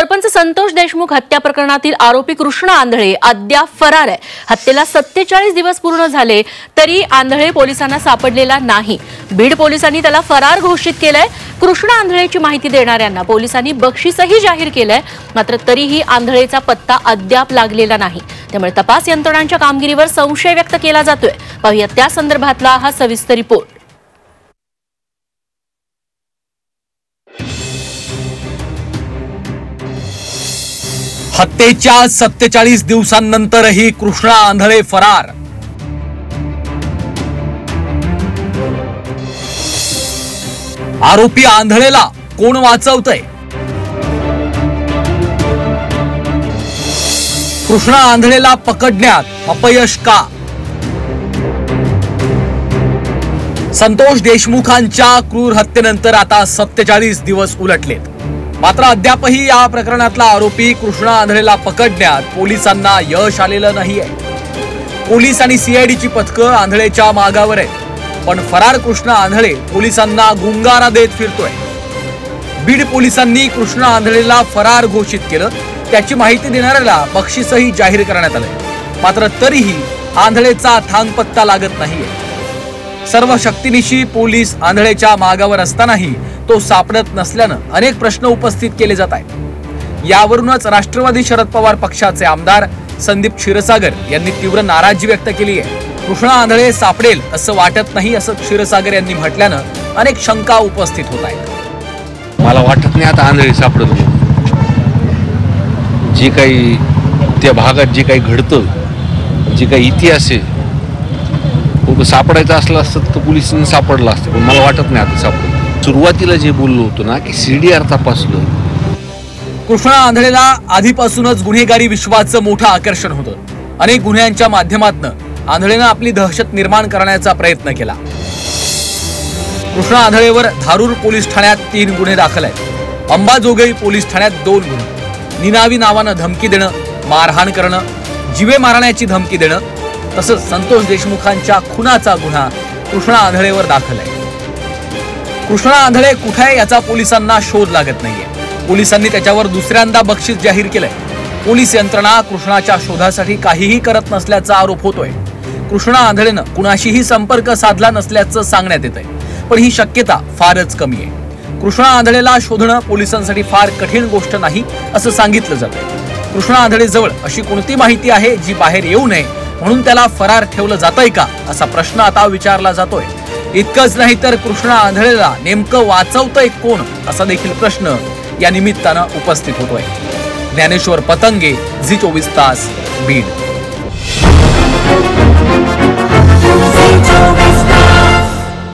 सरपंच संतोष देशमुख हत्या प्रकरणातील आरोपी कृष्ण आंधळे अद्याप फरार आहे। हत्येला 47 दिवस पूर्ण झाले तरी आंधळे पोलिसांना सापडलेला नाही। बीड पोलिसांनी त्याला फरार घोषित केलंय। कृष्ण आंधळेची माहिती देणाऱ्यांना पोलिसांनी बक्षीसही जाहीर केलंय, मात्र तरीही आंधळेचा पत्ता अद्याप लागलेला नाही। त्यामुळे तपास यंत्रणांच्या कामगिरीवर संशय व्यक्त केला जातोय। पाहूया त्या संदर्भातला हा सविस्तर रिपोर्ट। हत्येच्या 47 दिवसांनंतरही कृष्ण आंधळे फरार। आरोपी आंधळेला कोण वाचवतंय? कृष्ण आंधळेला पकडण्यात अपयश का? संतोष देशमुखांच्या क्रूर हत्येनंतर आता 47 दिवस उलटलेत, मात्र अद्यापही या प्रकरणातला आरोपी कृष्ण आंधळेला पकडण्यात पोलिसांना यश आलेलं नाहीये। पोलीस आणि सीआयडीची पथकं आंधळेच्या मागावर आहेत, पण फरार कृष्ण आंधळे पोलिसांना गुंगारा देत फिरतोय। बीड पोलिसांनी कृष्ण आंधळेला फरार घोषित केलं, त्याची माहिती देणाऱ्याला बक्षीसही जाहीर करण्यात आलंय, मात्र तरीही आंधळेचा थांगपत्ता लागत नाहीये। सर्व शक्तीनिशी पोलीस आंधळेच्या मागावर असतानाही तो सापडत नसल्यानं अनेक प्रश्न उपस्थित केले जात आहेत। यावरूनच राष्ट्रवादी शरद पवार पक्षाचे आमदार संदीप क्षीरसागर यांनी तीव्र नाराजी व्यक्त केली आहे। कृष्ण आंधळे सापडेल असं वाटत नाही असं क्षीरसागर यांनी म्हटल्यानं अनेक शंका उपस्थित होत आहेत। मला वाटत नाही आता आंधळे सापडत। जे काही त्या भागात जे काही घडतं, जे काही इतिहास आहे, सापडायचं असलं असतं तर पोलिसांनी सापडलं असतं, पण मला वाटत नाही आता सापडलं। सुरुवातीला जे बोललो होतो ना की सीडीआर तपासलं। कृष्ण आंधळेला आधीपासूनच गुन्हेगारी विश्वाचं मोठं आकर्षण होतं। अनेक गुन्ह्यांच्या माध्यमातून आंधळेनं आपली दहशत निर्माण करण्याचा प्रयत्न केला। कृष्ण आंधळेवर धारूर पोलीस ठाण्यात 3 गुन्हे दाखल आहेत। अंबाजोगाई पोलीस ठाण्यात 2 गुन्हे, निनावी नावानं धमकी देणं, मारहाण करणं, जीवे मारण्याची धमकी देणं, तसंच संतोष देशमुखांच्या खुनाचा गुन्हा कृष्ण आंधळेवर दाखल आहे। कृष्ण आंधळे कुठे आहे याचा पोलिसांना शोध लागत नाहीये। पोलिसांनी त्याच्यावर दुसऱ्यांदा बक्षीस जाहीर केलंय। पोलीस यंत्रणा कृष्णाच्या शोधासाठी काहीही करत नसल्याचा आरोप होतोय। कृष्ण आंधळेनं कुणाशीही संपर्क साधला नसल्याचं सांगण्यात येतंय, पण ही शक्यता फारच कमी आहे। कृष्ण आंधळेला शोधणं पोलिसांसाठी फार कठीण गोष्ट नाही असं सांगितलं जातंय। कृष्ण आंधळे जवळ अशी कोणती माहिती आहे जी बाहेर येऊ नये म्हणून त्याला फरार ठेवलं जातंय का असा प्रश्न आता विचारला जातोय। इतकंच नाही तर कृष्ण आंधळेला नेमकं वाचवतंय कोण असा देखील प्रश्न या निमित्तानं उपस्थित होतोय। ज्ञानेश्वर पतंगे, झी 24 तास, बीड।